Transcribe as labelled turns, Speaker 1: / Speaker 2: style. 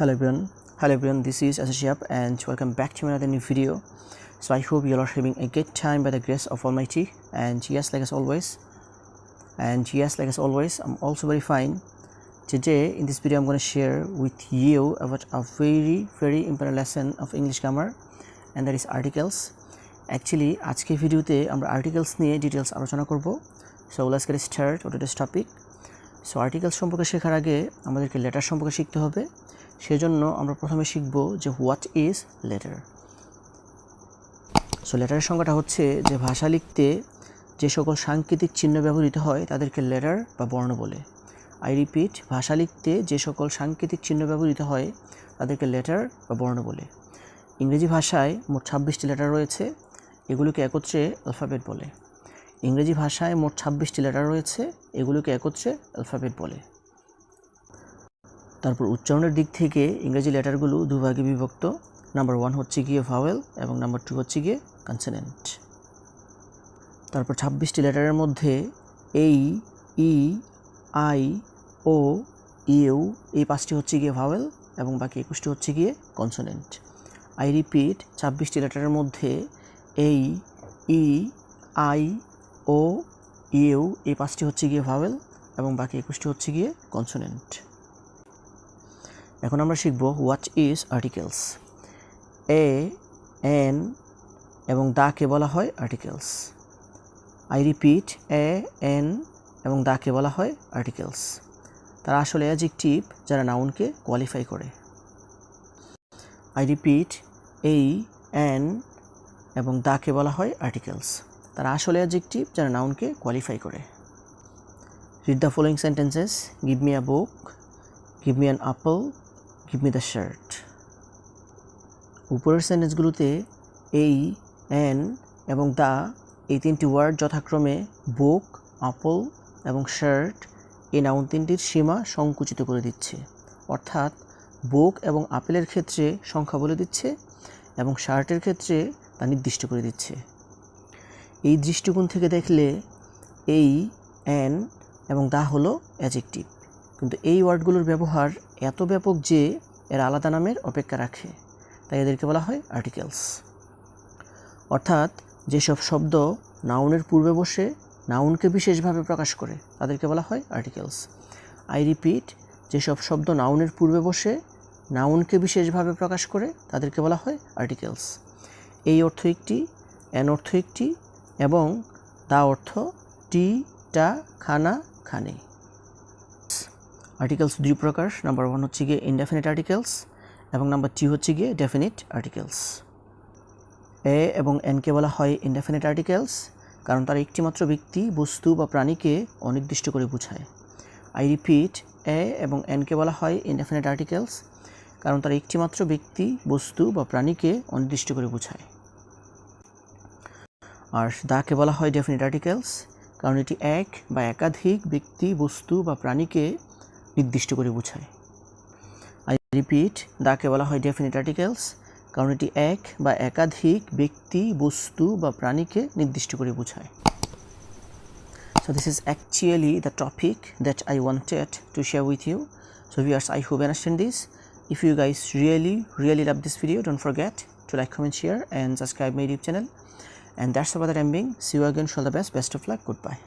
Speaker 1: Hello everyone, this is Asashiyab and welcome back to another new video. So I hope you all are having a good time by the grace of Almighty, and yes, like as always, I'm also very fine. Today in this video I'm going to share with you about a very important lesson of English grammar, and that is articles. Actually আজকে ভিডিওতে আমরা articles নিয়ে details আলোচনা করব. So let's get started with today's topic. So articles সম্পর্কে শেখার আগে আমাদেরকে লেটার সম্পর্কে শিখতে হবে. সেজন্য আমরা প্রথমে শিখব যে হোয়াট ইজ লেটার. সো লেটারের সংজ্ঞাটা হচ্ছে যে ভাষা লিখতে যে সকল সাংকেতিক চিহ্ন ব্যবহৃত হয় তাদেরকে লেটার বা বর্ণ বলে. আই রিপিট, ভাষা লিখতে যে সকল সাংকেতিক চিহ্ন ব্যবহৃত হয় তাদেরকে লেটার বা বর্ণ বলে. ইংরেজি ভাষায় মোট 26টি লেটার রয়েছে, এগুলোকে একত্রে অ্যালফাবেট বলে. ইংরেজি ভাষায় মোট 26টি লেটার রয়েছে, এগুলোকে একত্রে অ্যালফাবেট বলে. তারপর উচ্চারণের দিক থেকে ইংরেজি লেটারগুলো দুভাগে বিভক্ত. নাম্বার 1 হচ্ছে গিয়ে ভাওয়েল এবং নাম্বার 2 হচ্ছে গিয়ে কনসোনেন্ট. তারপর 26টি লেটারের মধ্যে এই, ই, আই, ও, ইউ এই 5টি হচ্ছে গিয়ে ভাওয়েল এবং বাকি 21টি হচ্ছে গিয়ে কনসোনেন্ট. আই রিপিট, 26টি লেটারের মধ্যে এই, ই, আই, ও, ইউ এই 5টি হচ্ছে গিয়ে ভাওয়েল এবং বাকি 21টি হচ্ছে গিয়ে কনসোনেন্ট. এখন আমরা শিখব what is articles. A, N এবং দাকে বলা হয় articles. I repeat, A, N এবং দাকে বলা হয় আর্টিকেলস. তারা আসলে অ্যাডজেক্টিভ যারা নাউনকে কোয়ালিফাই করে. আই রিপিট, এই, এন এবং দাকে বলা হয় আর্টিকেলস. তারা আসলে অ্যাডজেক্টিভ যারা নাউনকে কোয়ালিফাই করে. Read the following sentences. Give me a book, give me an Apple, give me the shirt. উপরের সেন্টেন্সগুলোতে এই, এন এবং দা এই তিনটি ওয়ার্ড যথাক্রমে বুক, অ্যাপল এবং শার্ট এই নাউন তিনটির সীমা সংকুচিত করে দিচ্ছে. অর্থাৎ বুক এবং আপেলের ক্ষেত্রে সংখ্যা বলে দিচ্ছে এবং শার্টের ক্ষেত্রে তা নির্দিষ্ট করে দিচ্ছে. এই দৃষ্টিকোণ থেকে দেখলে এই, এন এবং দা হলো অ্যাডজেক্টিভ, কিন্তু এই ওয়ার্ডগুলোর ব্যবহার এত ব্যাপক যে এর আলাদা নামের অপেক্ষা রাখে, তাই এদেরকে বলা হয় আর্টিকেলস. অর্থাৎ যেসব শব্দ নাউনের পূর্বে বসে নাউনকে বিশেষভাবে প্রকাশ করে তাদেরকে বলা হয় আর্টিকেলস. আই রিপিট, যেসব শব্দ নাউনের পূর্বে বসে নাউনকে বিশেষভাবে প্রকাশ করে তাদেরকে বলা হয় আর্টিকেলস. এই অর্থ একটি, এন অর্থ একটি এবং দা অর্থ টি, টা, খানা, খানে. আর্টিকেলস দুই প্রকার. নাম্বার 1 হচ্ছে গিয়ে ইনডেফিনিট আর্টিকেলস এবং নাম্বার 2 হচ্ছে গিয়ে ডেফিনিট আর্টিকেলস. এ এবং এনকে বলা হয় ইনডেফিনিট আর্টিকেলস কারণ তারা একটিমাত্র ব্যক্তি, বস্তু বা প্রাণীকে অনির্দিষ্ট করে বোঝায়. আই রিপিট, এ এবং এনকে বলা হয় ইনডেফিনিট আর্টিকেলস কারণ তারা একটিমাত্র ব্যক্তি, বস্তু বা প্রাণীকে অনির্দিষ্ট করে বোঝায়. আর দাকে বলা হয় ডেফিনিট আর্টিকেলস কারণ এটি এক বা একাধিক ব্যক্তি, বস্তু বা প্রাণীকে নির্দিষ্ট করে বোঝায়. আই রিপিট, দাকে বলা হয় ডেফিনিট আর্টিকেলস কারণ এটি এক বা একাধিক ব্যক্তি, বস্তু বা প্রাণীকে নির্দিষ্ট করে বোঝায়. So this is actually the topic that I wanted to share with you. So viewers, I hope you understand this. If you guys really love this video, don't forget to like, comment, share and subscribe my YouTube channel. And that's all that I'm being. See you again. All the best of luck. Goodbye.